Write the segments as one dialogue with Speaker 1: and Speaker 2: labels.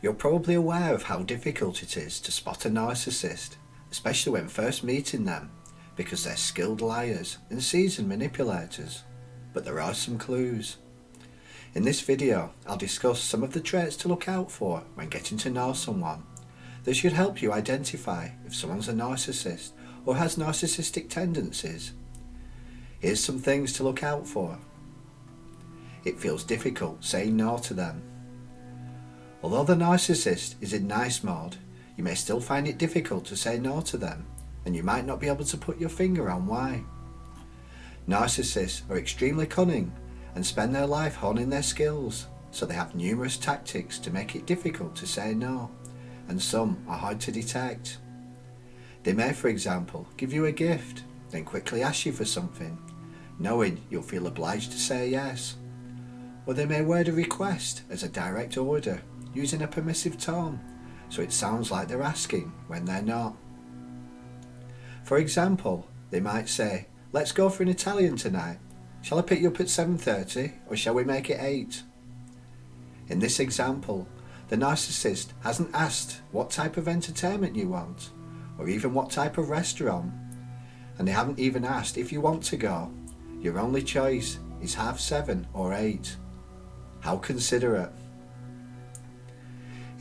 Speaker 1: You're probably aware of how difficult it is to spot a narcissist, especially when first meeting them, because they're skilled liars and seasoned manipulators. But there are some clues. In this video, I'll discuss some of the traits to look out for when getting to know someone that should help you identify if someone's a narcissist or has narcissistic tendencies. Here's some things to look out for. It feels difficult saying no to them. Although the narcissist is in nice mode, you may still find it difficult to say no to them, and you might not be able to put your finger on why. Narcissists are extremely cunning and spend their life honing their skills, so they have numerous tactics to make it difficult to say no, and some are hard to detect. They may, for example, give you a gift, then quickly ask you for something, knowing you'll feel obliged to say yes. Or they may word a request as a direct order, using a permissive tone, so it sounds like they're asking when they're not. For example, they might say, "Let's go for an Italian tonight. Shall I pick you up at 7:30 or shall we make it 8? In this example, the narcissist hasn't asked what type of entertainment you want, or even what type of restaurant, and they haven't even asked if you want to go. Your only choice is 7:30 or 8. How considerate.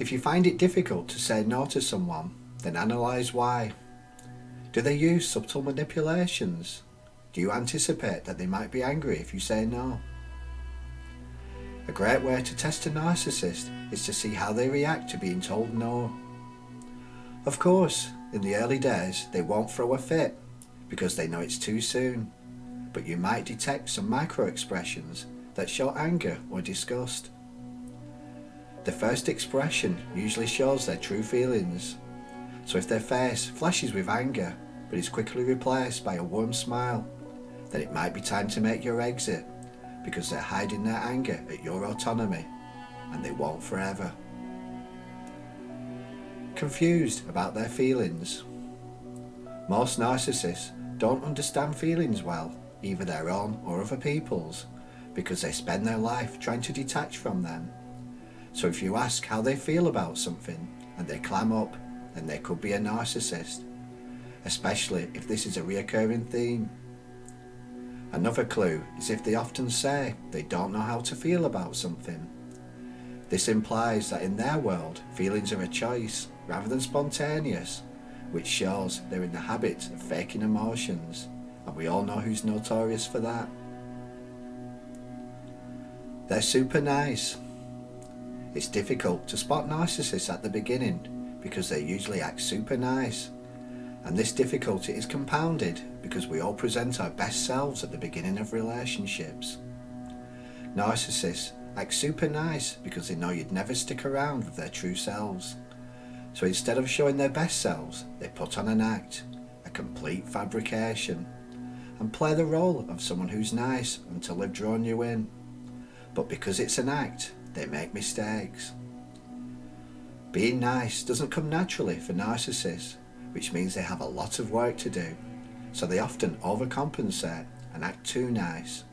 Speaker 1: If you find it difficult to say no to someone, then analyse why. Do they use subtle manipulations? Do you anticipate that they might be angry if you say no? A great way to test a narcissist is to see how they react to being told no. Of course, in the early days they won't throw a fit because they know it's too soon, but you might detect some micro-expressions that show anger or disgust. The first expression usually shows their true feelings, so if their face flashes with anger but is quickly replaced by a warm smile, then it might be time to make your exit, because they're hiding their anger at your autonomy, and they won't forever. Confused about their feelings. Most narcissists don't understand feelings well, either their own or other people's, because they spend their life trying to detach from them. So if you ask how they feel about something and they clam up, then they could be a narcissist, especially if this is a reoccurring theme. Another clue is if they often say they don't know how to feel about something. This implies that in their world, feelings are a choice rather than spontaneous, which shows they're in the habit of faking emotions, and we all know who's notorious for that. They're super nice. It's difficult to spot narcissists at the beginning because they usually act super nice, and this difficulty is compounded because we all present our best selves at the beginning of relationships. Narcissists act super nice because they know you'd never stick around with their true selves, so instead of showing their best selves, they put on an act, a complete fabrication, and play the role of someone who's nice until they've drawn you in. But because it's an act, they make mistakes. Being nice doesn't come naturally for narcissists, which means they have a lot of work to do, so they often overcompensate and act too nice.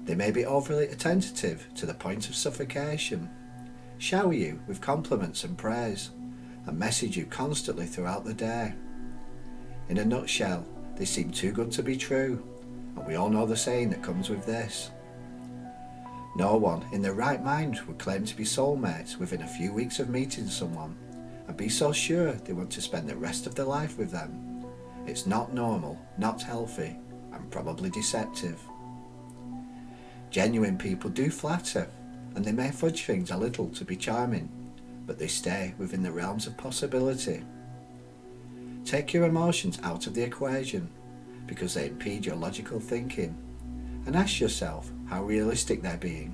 Speaker 1: They may be overly attentive to the point of suffocation, shower you with compliments and praise, and message you constantly throughout the day. In a nutshell, they seem too good to be true, and we all know the saying that comes with this. No one in their right mind would claim to be soulmates within a few weeks of meeting someone and be so sure they want to spend the rest of their life with them. It's not normal, not healthy, and probably deceptive. Genuine people do flatter, and they may fudge things a little to be charming, but they stay within the realms of possibility. Take your emotions out of the equation, because they impede your logical thinking, and ask yourself how realistic they're being.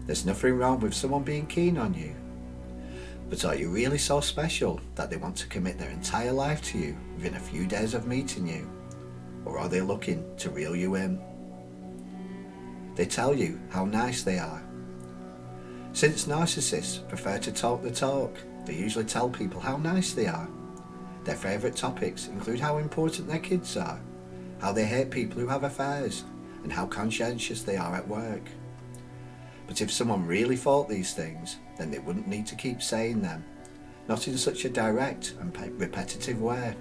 Speaker 1: There's nothing wrong with someone being keen on you, but are you really so special that they want to commit their entire life to you within a few days of meeting you? Or are they looking to reel you in? They tell you how nice they are. Since narcissists prefer to talk the talk, they usually tell people how nice they are. Their favourite topics include how important their kids are, how they hate people who have affairs, and how conscientious they are at work. But if someone really thought these things, then they wouldn't need to keep saying them, not in such a direct and repetitive way.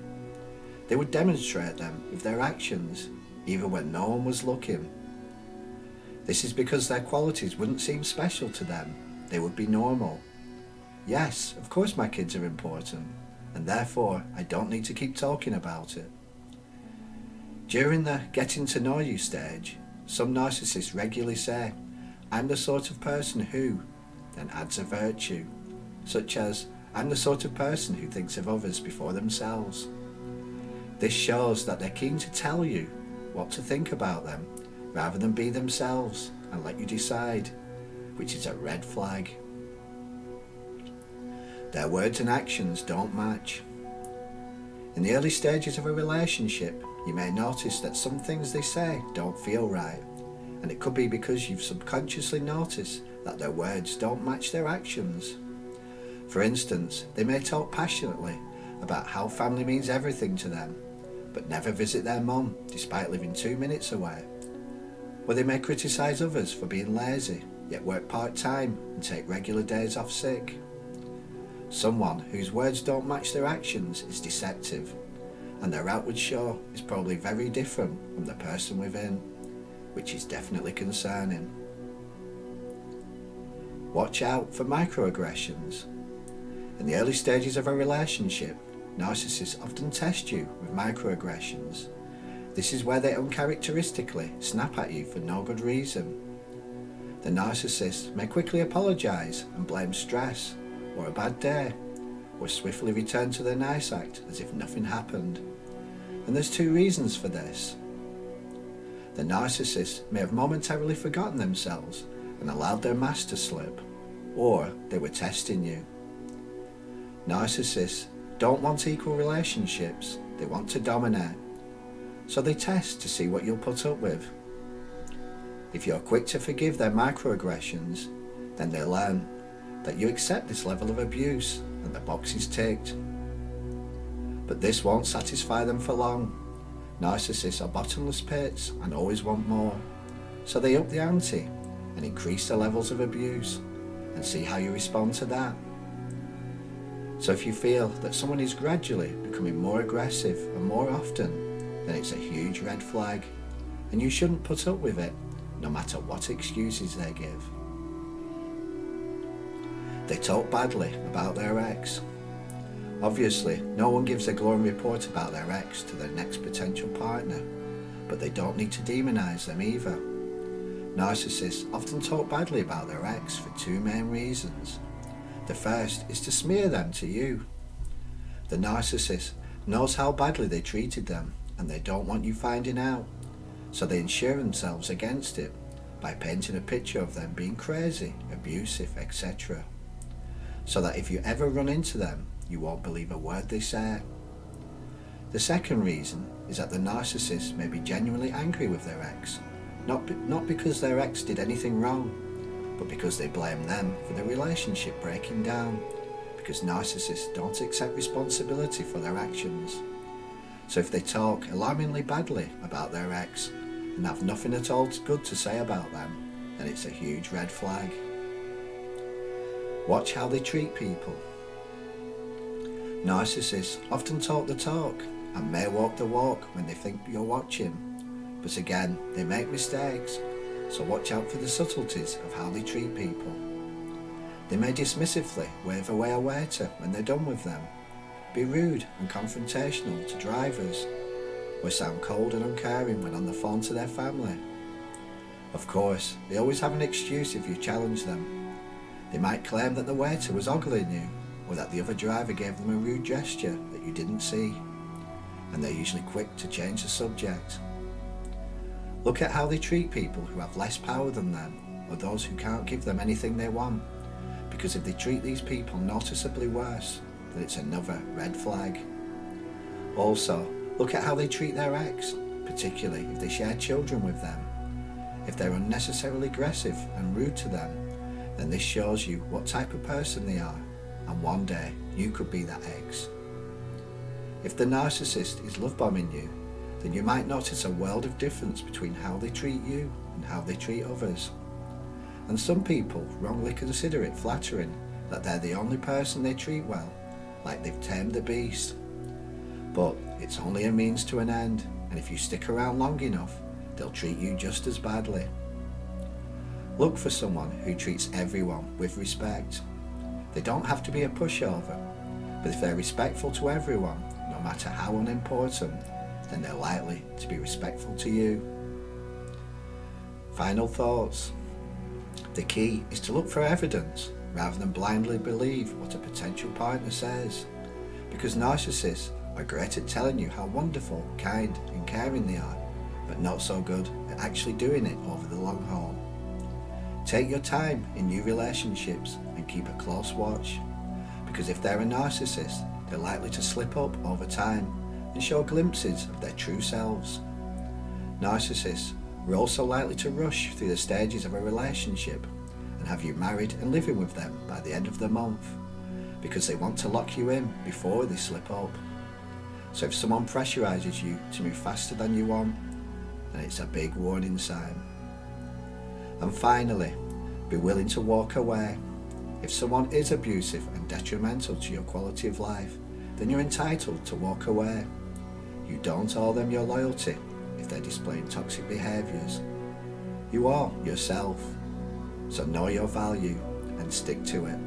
Speaker 1: They would demonstrate them with their actions, even when no one was looking. This is because their qualities wouldn't seem special to them. They would be normal. Yes, of course my kids are important, and therefore I don't need to keep talking about it. During the getting to know you stage, some narcissists regularly say, "I'm the sort of person who," then adds a virtue, such as, "I'm the sort of person who thinks of others before themselves." This shows that they're keen to tell you what to think about them, rather than be themselves and let you decide, which is a red flag. Their words and actions don't match. In the early stages of a relationship, you may notice that some things they say don't feel right, and it could be because you've subconsciously noticed that their words don't match their actions. For instance, they may talk passionately about how family means everything to them, but never visit their mum despite living 2 minutes away. Or they may criticise others for being lazy, yet work part-time and take regular days off sick. Someone whose words don't match their actions is deceptive, and their outward show is probably very different from the person within, which is definitely concerning. Watch out for microaggressions. In the early stages of a relationship, narcissists often test you with microaggressions. This is where they uncharacteristically snap at you for no good reason. The narcissist may quickly apologise and blame stress, or a bad day, or swiftly return to their nice act as if nothing happened. And there's 2 reasons for this. The narcissist may have momentarily forgotten themselves and allowed their mask to slip, or they were testing you. Narcissists don't want equal relationships, they want to dominate. So they test to see what you'll put up with. If you're quick to forgive their microaggressions, then they learn that you accept this level of abuse and the box is ticked. But this won't satisfy them for long. Narcissists are bottomless pits and always want more. So they up the ante and increase the levels of abuse and see how you respond to that. So if you feel that someone is gradually becoming more aggressive and more often, then it's a huge red flag, and you shouldn't put up with it, no matter what excuses they give. They talk badly about their ex. Obviously, no one gives a glowing report about their ex to their next potential partner, but they don't need to demonise them either. Narcissists often talk badly about their ex for 2 main reasons. The first is to smear them to you. The narcissist knows how badly they treated them, and they don't want you finding out, so they insure themselves against it by painting a picture of them being crazy, abusive, etc. So that if you ever run into them, you won't believe a word they say. The second reason is that the narcissist may be genuinely angry with their ex, not because their ex did anything wrong, but because they blame them for the relationship breaking down, because narcissists don't accept responsibility for their actions. So if they talk alarmingly badly about their ex and have nothing at all good to say about them, then it's a huge red flag. Watch how they treat people. Narcissists often talk the talk and may walk the walk when they think you're watching, but again, they make mistakes, so watch out for the subtleties of how they treat people. They may dismissively wave away a waiter when they're done with them, be rude and confrontational to drivers, or sound cold and uncaring when on the phone to their family. Of course, they always have an excuse if you challenge them. They might claim that the waiter was ogling you, or that the other driver gave them a rude gesture that you didn't see, and they're usually quick to change the subject. Look at how they treat people who have less power than them, or those who can't give them anything they want, because if they treat these people noticeably worse, then it's another red flag. Also, look at how they treat their ex, particularly if they share children with them. If they're unnecessarily aggressive and rude to them, then this shows you what type of person they are, and one day you could be that ex. If the narcissist is love bombing you, then you might notice a world of difference between how they treat you and how they treat others. And some people wrongly consider it flattering that they're the only person they treat well, like they've tamed the beast. But it's only a means to an end, and if you stick around long enough, they'll treat you just as badly. Look for someone who treats everyone with respect. They don't have to be a pushover, but if they're respectful to everyone, no matter how unimportant, then they're likely to be respectful to you. Final thoughts. The key is to look for evidence rather than blindly believe what a potential partner says, because narcissists are great at telling you how wonderful, kind and caring they are, but not so good at actually doing it over the long haul. Take your time in new relationships and keep a close watch, because if they're a narcissist, they're likely to slip up over time and show glimpses of their true selves. Narcissists are also likely to rush through the stages of a relationship and have you married and living with them by the end of the month, because they want to lock you in before they slip up. So if someone pressurizes you to move faster than you want, then it's a big warning sign. And finally, be willing to walk away. If someone is abusive and detrimental to your quality of life, then you're entitled to walk away. You don't owe them your loyalty if they're displaying toxic behaviours. You are yourself, so know your value and stick to it.